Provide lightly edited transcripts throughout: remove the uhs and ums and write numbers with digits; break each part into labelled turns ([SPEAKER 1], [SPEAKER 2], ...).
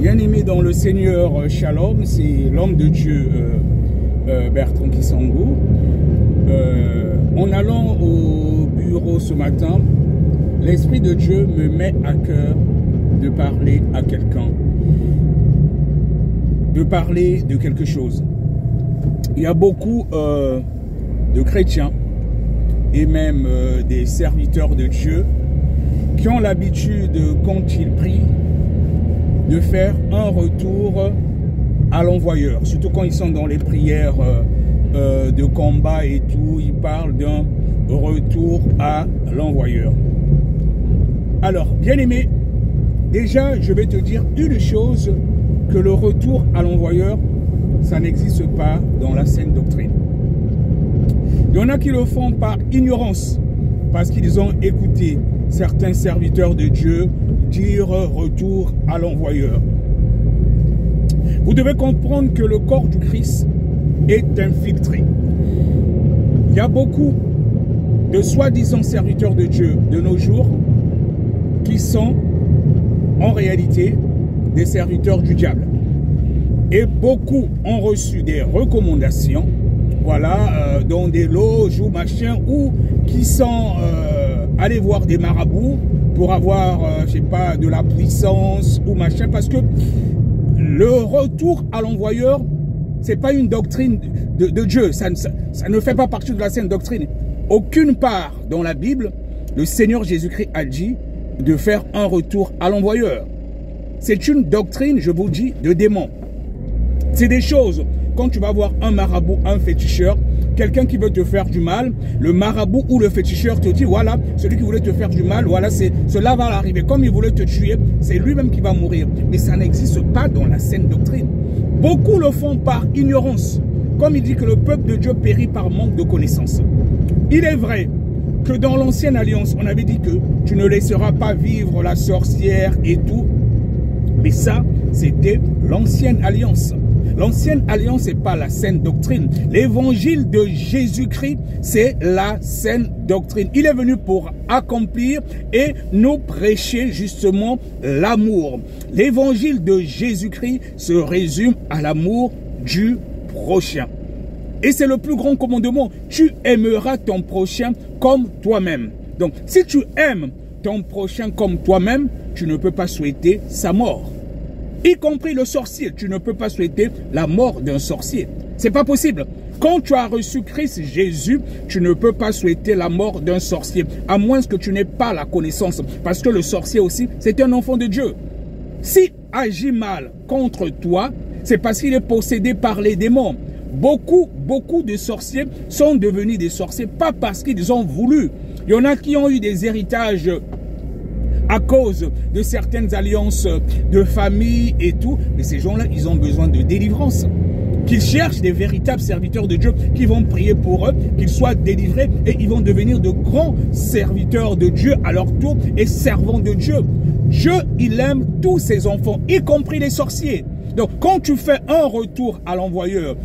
[SPEAKER 1] Bien-aimé dans le Seigneur, Shalom, c'est l'homme de Dieu Bertrand Kisangou. En allant au bureau ce matin, l'Esprit de Dieu me met à cœur de parler à quelqu'un, de parler de quelque chose. Il y a beaucoup de chrétiens et même des serviteurs de Dieu qui ont l'habitude, quand ils prient, de faire un retour à l'envoyeur. Surtout quand ils sont dans les prières de combat et tout, ils parlent d'un retour à l'envoyeur. Alors, bien-aimé, déjà, je vais te dire une chose, que le retour à l'envoyeur, ça n'existe pas dans la saine doctrine. Il y en a qui le font par ignorance, parce qu'ils ont écouté certains serviteurs de Dieu dire retour à l'envoyeur. Vous devez comprendre que le corps du Christ est infiltré. Il y a beaucoup de soi-disant serviteurs de Dieu de nos jours qui sont en réalité des serviteurs du diable. Et beaucoup ont reçu des recommandations, voilà, dans des loges ou machin, ou qui sont allés voir des marabouts pour avoir, je sais pas, de la puissance ou machin, parce que le retour à l'envoyeur, c'est pas une doctrine de Dieu, ça ne fait pas partie de la sainte doctrine. Aucune part dans la Bible, le Seigneur Jésus-Christ a dit de faire un retour à l'envoyeur. C'est une doctrine, je vous dis, de démon. C'est des choses, quand tu vas voir un marabout, un féticheur, quelqu'un qui veut te faire du mal, le marabout ou le féticheur te dit, voilà, celui qui voulait te faire du mal, voilà, cela va arriver. Comme il voulait te tuer, c'est lui-même qui va mourir. Mais ça n'existe pas dans la saine doctrine. Beaucoup le font par ignorance. Comme il dit que le peuple de Dieu périt par manque de connaissance. Il est vrai que dans l'ancienne alliance, on avait dit que tu ne laisseras pas vivre la sorcière et tout. Mais ça, c'était l'ancienne alliance. L'ancienne alliance n'est pas la saine doctrine. L'évangile de Jésus-Christ, c'est la saine doctrine. Il est venu pour accomplir et nous prêcher justement l'amour. L'évangile de Jésus-Christ se résume à l'amour du prochain. Et c'est le plus grand commandement. Tu aimeras ton prochain comme toi-même. Donc, si tu aimes ton prochain comme toi-même, tu ne peux pas souhaiter sa mort. Y compris le sorcier, tu ne peux pas souhaiter la mort d'un sorcier. C'est pas possible. Quand tu as reçu Christ Jésus, tu ne peux pas souhaiter la mort d'un sorcier, à moins que tu n'aies pas la connaissance. Parce que le sorcier aussi, c'est un enfant de Dieu. S'il agit mal contre toi, c'est parce qu'il est possédé par les démons. Beaucoup de sorciers sont devenus des sorciers, pas parce qu'ils ont voulu. Il y en a qui ont eu des héritages à cause de certaines alliances de famille et tout. Mais ces gens-là, ils ont besoin de délivrance. Qu'ils cherchent des véritables serviteurs de Dieu qui vont prier pour eux, qu'ils soient délivrés et ils vont devenir de grands serviteurs de Dieu à leur tour et servants de Dieu. Dieu, il aime tous ses enfants, y compris les sorciers. Donc, quand tu fais un retour à l'envoyeur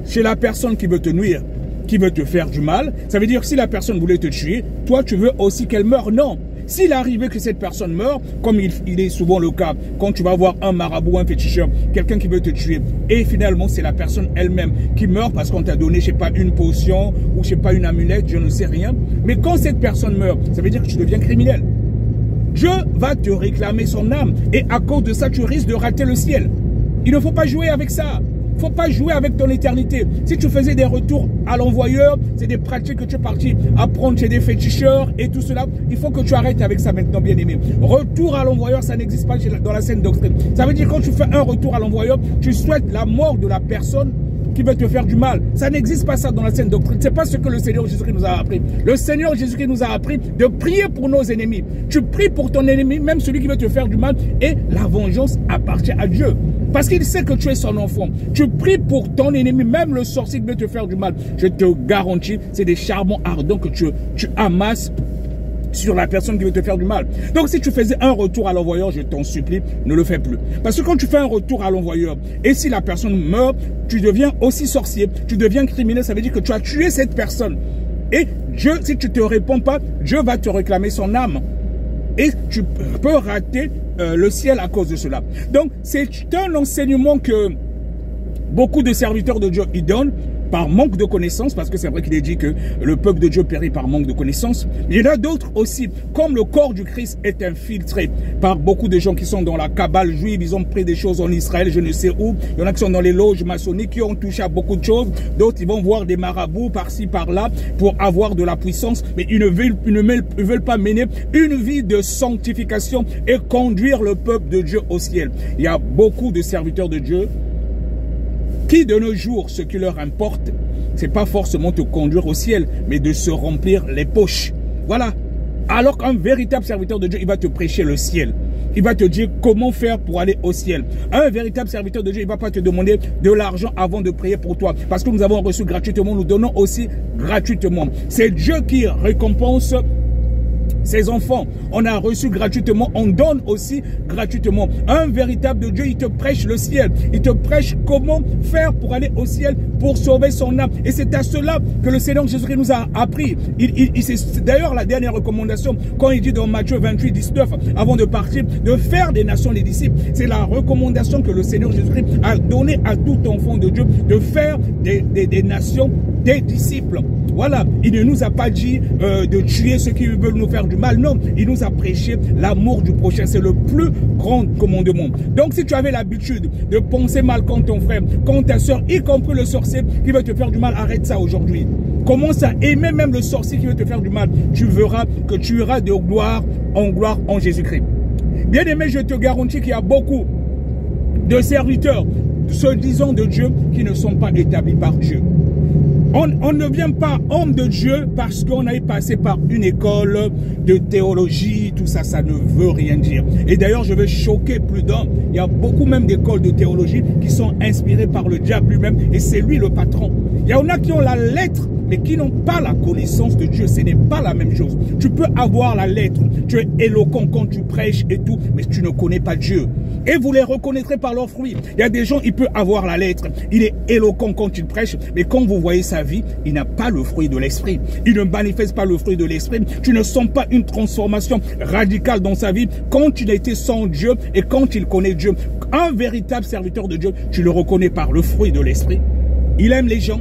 [SPEAKER 1] chez la personne qui veut te nuire, qui veut te faire du mal, ça veut dire que si la personne voulait te tuer, toi, tu veux aussi qu'elle meure. Non. S'il arrivait que cette personne meurt, comme il est souvent le cas, quand tu vas voir un marabout, un féticheur, quelqu'un qui veut te tuer, et finalement c'est la personne elle-même qui meurt parce qu'on t'a donné, je sais pas, une potion, ou je sais pas, une amulette, je ne sais rien. Mais quand cette personne meurt, ça veut dire que tu deviens criminel. Dieu va te réclamer son âme, et à cause de ça, tu risques de rater le ciel. Il ne faut pas jouer avec ça. Il ne faut pas jouer avec ton éternité. Si tu faisais des retours à l'envoyeur, c'est des pratiques que tu es parti apprendre chez des féticheurs et tout cela. Il faut que tu arrêtes avec ça maintenant, bien aimé. Retour à l'envoyeur, ça n'existe pas dans la saine doctrine. Ça veut dire que quand tu fais un retour à l'envoyeur, tu souhaites la mort de la personne qui veut te faire du mal. Ça n'existe pas ça dans la saine doctrine. C'est pas ce que le Seigneur Jésus-Christ nous a appris. Le Seigneur Jésus-Christ nous a appris de prier pour nos ennemis. Tu pries pour ton ennemi, même celui qui veut te faire du mal, et la vengeance appartient à Dieu. Parce qu'il sait que tu es son enfant. Tu pries pour ton ennemi, même le sorcier qui veut te faire du mal. Je te garantis, c'est des charbons ardents que tu amasses sur la personne qui veut te faire du mal. Donc si tu faisais un retour à l'envoyeur, je t'en supplie, ne le fais plus. Parce que quand tu fais un retour à l'envoyeur, et si la personne meurt, tu deviens aussi sorcier, tu deviens criminel, ça veut dire que tu as tué cette personne. Et Dieu, si tu ne te réponds pas, Dieu va te réclamer son âme. Et tu peux rater le ciel à cause de cela. Donc, c'est un enseignement que beaucoup de serviteurs de Dieu y donnent par manque de connaissances, parce que c'est vrai qu'il est dit que le peuple de Dieu périt par manque de connaissances. Il y en a d'autres aussi, comme le corps du Christ est infiltré par beaucoup de gens qui sont dans la cabale juive, ils ont pris des choses en Israël, je ne sais où. Il y en a qui sont dans les loges maçonniques, qui ont touché à beaucoup de choses. D'autres, ils vont voir des marabouts par-ci, par-là, pour avoir de la puissance, mais ils ne veulent pas mener une vie de sanctification et conduire le peuple de Dieu au ciel. Il y a beaucoup de serviteurs de Dieu qui de nos jours, ce qui leur importe, c'est pas forcément te conduire au ciel, mais de se remplir les poches. Voilà. Alors qu'un véritable serviteur de Dieu, il va te prêcher le ciel. Il va te dire comment faire pour aller au ciel. Un véritable serviteur de Dieu, il ne va pas te demander de l'argent avant de prier pour toi. Parce que nous avons reçu gratuitement, nous donnons aussi gratuitement. C'est Dieu qui récompense ses enfants. On a reçu gratuitement, on donne aussi gratuitement. Un véritable de Dieu, il te prêche le ciel. Il te prêche comment faire pour aller au ciel, pour sauver son âme. Et c'est à cela que le Seigneur Jésus-Christ nous a appris. C'est d'ailleurs la dernière recommandation, quand il dit dans Matthieu 28, 19, avant de partir, de faire des nations les disciples. C'est la recommandation que le Seigneur Jésus-Christ a donnée à tout enfant de Dieu, de faire des nations des disciples. Voilà, il ne nous a pas dit de tuer ceux qui veulent nous faire du mal. Non, il nous a prêché l'amour du prochain. C'est le plus grand commandement. Donc si tu avais l'habitude de penser mal contre ton frère, contre ta soeur, y compris le sorcier qui veut te faire du mal, arrête ça aujourd'hui. Commence à aimer même le sorcier qui veut te faire du mal. Tu verras que tu iras de gloire en Jésus-Christ. Bien aimé, je te garantis qu'il y a beaucoup de serviteurs, se disant de Dieu, qui ne sont pas établis par Dieu. On ne vient pas homme de Dieu parce qu'on a passé par une école de théologie, tout ça, ça ne veut rien dire. Et d'ailleurs, je vais choquer plus d'un. Il y a beaucoup même d'écoles de théologie qui sont inspirées par le diable lui-même et c'est lui le patron. Il y en a qui ont la lettre, mais qui n'ont pas la connaissance de Dieu. Ce n'est pas la même chose. Tu peux avoir la lettre, tu es éloquent quand tu prêches et tout, mais tu ne connais pas Dieu. Et vous les reconnaîtrez par leurs fruits. Il y a des gens, il peut avoir la lettre, il est éloquent quand il prêche, mais quand vous voyez sa vie, il n'a pas le fruit de l'esprit. Il ne manifeste pas le fruit de l'esprit. Tu ne sens pas une transformation radicale dans sa vie quand il a été sans Dieu et quand il connaît Dieu. Un véritable serviteur de Dieu, tu le reconnais par le fruit de l'esprit. Il aime les gens.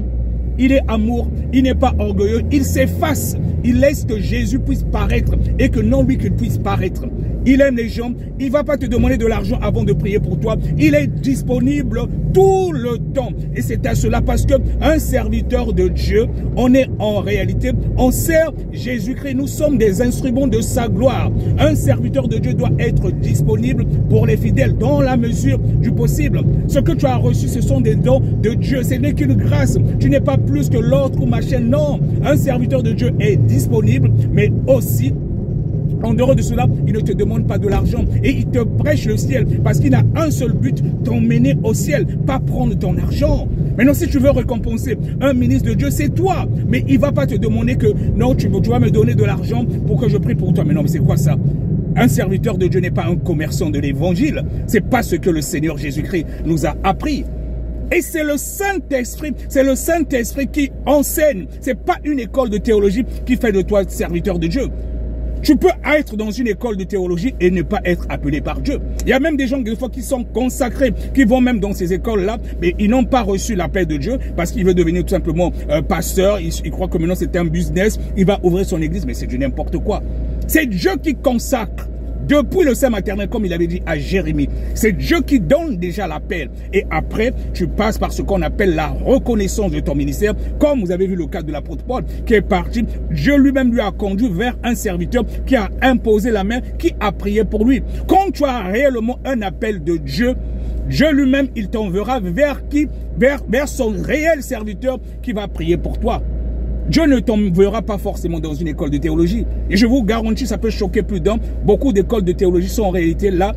[SPEAKER 1] Il est amour, il n'est pas orgueilleux, il s'efface, il laisse que Jésus puisse paraître et que non lui qu'il puisse paraître. Il aime les gens, il ne va pas te demander de l'argent avant de prier pour toi. Il est disponible tout le temps. Et c'est à cela parce qu'un serviteur de Dieu, on est en réalité, on sert Jésus-Christ. Nous sommes des instruments de sa gloire. Un serviteur de Dieu doit être disponible pour les fidèles dans la mesure du possible. Ce que tu as reçu, ce sont des dons de Dieu. Ce n'est qu'une grâce. Tu n'es pas plus que l'autre ou machin. Non, un serviteur de Dieu est disponible, mais aussi en dehors de cela, il ne te demande pas de l'argent et il te prêche le ciel parce qu'il a un seul but, t'emmener au ciel, pas prendre ton argent. Maintenant, si tu veux récompenser un ministre de Dieu, c'est toi. Mais il ne va pas te demander que non, tu vas me donner de l'argent pour que je prie pour toi. Mais non, mais c'est quoi ça? Un serviteur de Dieu n'est pas un commerçant de l'évangile. C'est pas ce que le Seigneur Jésus-Christ nous a appris. Et c'est le Saint-Esprit qui enseigne. C'est pas une école de théologie qui fait de toi serviteur de Dieu. Tu peux être dans une école de théologie et ne pas être appelé par Dieu. Il y a même des gens des fois qui sont consacrés, qui vont même dans ces écoles-là, mais ils n'ont pas reçu l'appel de Dieu parce qu'ils veulent devenir tout simplement pasteur. Ils croient que maintenant c'est un business, il va ouvrir son église, mais c'est du n'importe quoi. C'est Dieu qui consacre. Depuis le sein maternel, comme il avait dit à Jérémie, c'est Dieu qui donne déjà l'appel. Et après, tu passes par ce qu'on appelle la reconnaissance de ton ministère. Comme vous avez vu le cas de l'apôtre Paul, qui est parti. Dieu lui-même lui a conduit vers un serviteur qui a imposé la main, qui a prié pour lui. Quand tu as réellement un appel de Dieu, Dieu lui-même, il t'enverra vers qui? Vers son réel serviteur qui va prier pour toi. Dieu ne t'enverra pas forcément dans une école de théologie. Et je vous garantis, ça peut choquer plus d'un. Beaucoup d'écoles de théologie sont en réalité là,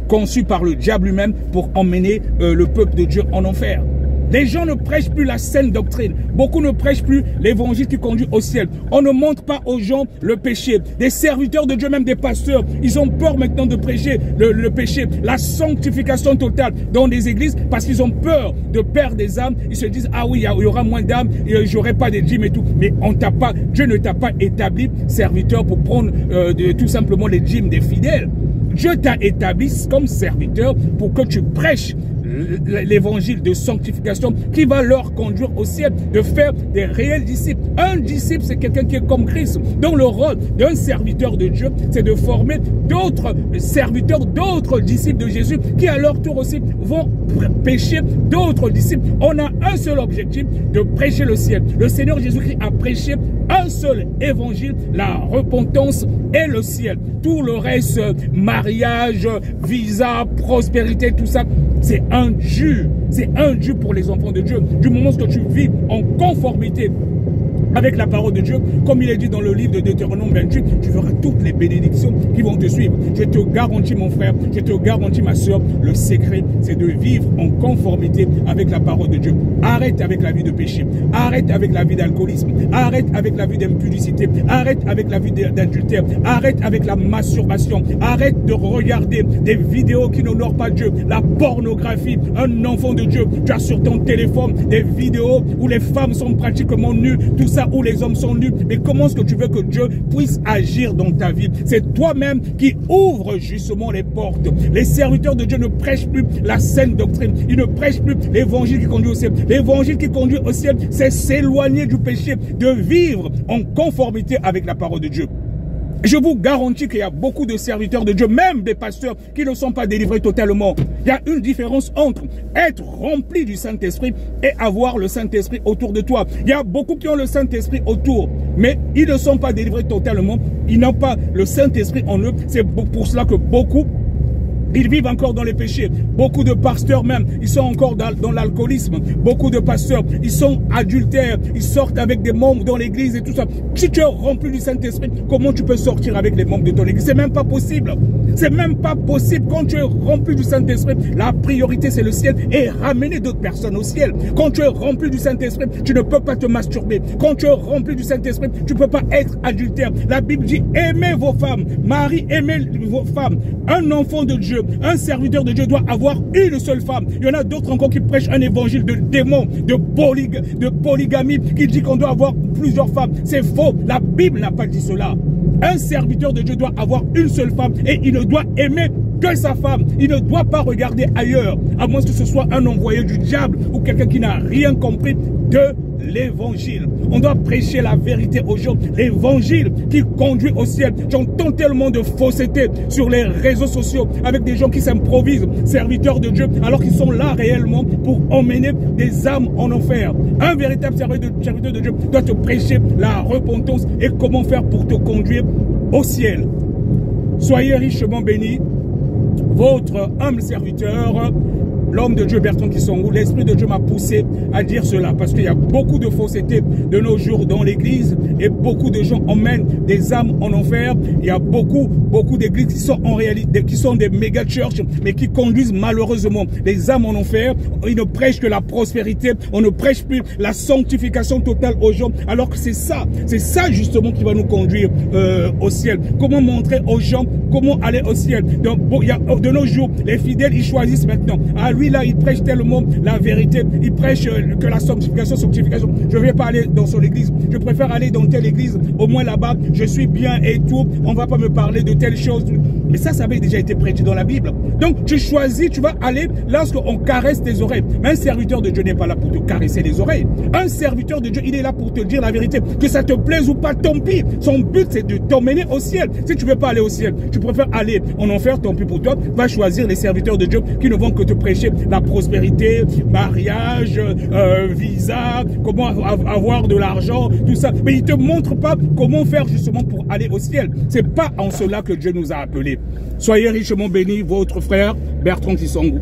[SPEAKER 1] conçues par le diable lui-même pour emmener le peuple de Dieu en enfer. Les gens ne prêchent plus la saine doctrine. Beaucoup ne prêchent plus l'évangile qui conduit au ciel. On ne montre pas aux gens le péché. Des serviteurs de Dieu, même des pasteurs, ils ont peur maintenant de prêcher le péché, la sanctification totale dans des églises parce qu'ils ont peur de perdre des âmes. Ils se disent, ah oui, il y aura moins d'âmes, j'aurai pas de dîmes et tout. Mais Dieu ne t'a pas établi serviteur pour prendre tout simplement les dîmes des fidèles. Dieu t'a établi comme serviteur pour que tu prêches l'évangile de sanctification qui va leur conduire au ciel, de faire des réels disciples. Un disciple, c'est quelqu'un qui est comme Christ. Donc le rôle d'un serviteur de Dieu, c'est de former d'autres serviteurs, d'autres disciples de Jésus qui à leur tour aussi vont prêcher d'autres disciples. On a un seul objectif, de prêcher le ciel. Le Seigneur Jésus-Christ a prêché un seul évangile, la repentance et le ciel. Tout le reste, mariage, visa, prospérité, tout ça, c'est un dû. C'est un dû pour les enfants de Dieu. Du moment où tu vis en conformité avec la parole de Dieu, comme il est dit dans le livre de Deutéronome 28, tu verras toutes les bénédictions qui vont te suivre. Je te garantis, mon frère, je te garantis, ma soeur, le secret, c'est de vivre en conformité avec la parole de Dieu. Arrête avec la vie de péché, arrête avec la vie d'alcoolisme, arrête avec la vie d'impudicité, arrête avec la vie d'adultère, arrête avec la masturbation, arrête de regarder des vidéos qui n'honorent pas Dieu, la pornographie. Un enfant de Dieu, tu as sur ton téléphone des vidéos où les femmes sont pratiquement nues, tout ça où les hommes sont nus. Mais comment est-ce que tu veux que Dieu puisse agir dans ta vie? C'est toi-même qui ouvre justement les portes. Les serviteurs de Dieu ne prêchent plus la saine doctrine. Ils ne prêchent plus l'évangile qui conduit au ciel. L'évangile qui conduit au ciel, c'est s'éloigner du péché, de vivre en conformité avec la parole de Dieu. Je vous garantis qu'il y a beaucoup de serviteurs de Dieu, même des pasteurs, qui ne sont pas délivrés totalement. Il y a une différence entre être rempli du Saint-Esprit et avoir le Saint-Esprit autour de toi. Il y a beaucoup qui ont le Saint-Esprit autour, mais ils ne sont pas délivrés totalement. Ils n'ont pas le Saint-Esprit en eux. C'est pour cela que beaucoup, ils vivent encore dans les péchés. Beaucoup de pasteurs même, ils sont encore dans l'alcoolisme. Beaucoup de pasteurs, ils sont adultères. Ils sortent avec des membres dans l'église et tout ça. Si tu es rempli du Saint-Esprit, comment tu peux sortir avec les membres de ton église? C'est même pas possible. C'est même pas possible. Quand tu es rempli du Saint-Esprit, la priorité c'est le ciel et ramener d'autres personnes au ciel. Quand tu es rempli du Saint-Esprit, tu ne peux pas te masturber. Quand tu es rempli du Saint-Esprit, tu ne peux pas être adultère. La Bible dit, aimez vos femmes. Marie, aimez vos femmes. Un enfant de Dieu, un serviteur de Dieu doit avoir une seule femme. Il y en a d'autres encore qui prêchent un évangile de démon, de polygamie, qui dit qu'on doit avoir plusieurs femmes. C'est faux. La Bible n'a pas dit cela. Un serviteur de Dieu doit avoir une seule femme et il ne doit aimer que sa femme. Il ne doit pas regarder ailleurs, à moins que ce soit un envoyé du diable ou quelqu'un qui n'a rien compris de l'évangile. On doit prêcher la vérité aux gens. L'évangile qui conduit au ciel. J'entends tellement de fausseté sur les réseaux sociaux avec des gens qui s'improvisent serviteurs de Dieu alors qu'ils sont là réellement pour emmener des âmes en enfer. Un véritable serviteur de Dieu doit te prêcher la repentance et comment faire pour te conduire au ciel. Soyez richement bénis. Votre humble serviteur, l'homme de Dieu Bertrand Kisongou, l'Esprit de Dieu m'a poussé à dire cela parce qu'il y a beaucoup de fausseté de nos jours dans l'église et beaucoup de gens emmènent des âmes en enfer. Il y a beaucoup d'églises qui sont en réalité, qui sont des méga churches, mais qui conduisent malheureusement des âmes en enfer. Ils ne prêchent que la prospérité, on ne prêche plus la sanctification totale aux gens, alors que c'est ça justement qui va nous conduire au ciel. Comment montrer aux gens comment aller au ciel? Donc, il y a, de nos jours, les fidèles, ils choisissent maintenant. Ah, lui là, il prêche tellement la vérité, il prêche que la sanctification. Je ne vais pas aller dans son église, je préfère aller dans telle église, au moins là-bas, je suis bien et tout, on ne va pas me parler de telle chose. Mais ça avait déjà été prêché dans la Bible. Donc, tu choisis, tu vas aller lorsqu'on caresse tes oreilles. Mais un serviteur de Dieu n'est pas là pour te caresser les oreilles. Un serviteur de Dieu, il est là pour te dire la vérité. Que ça te plaise ou pas, tant pis. Son but, c'est de t'emmener au ciel. Si tu ne veux pas aller au ciel, tu préfères aller en enfer, tant pis pour toi. Va choisir les serviteurs de Dieu qui ne vont que te prêcher la prospérité, mariage, visa, comment avoir de l'argent, tout ça. Mais ils ne te montrent pas comment faire justement pour aller au ciel. C'est pas en cela que Dieu nous a appelés. Soyez richement bénis, votre frère Bertrand Kisongou.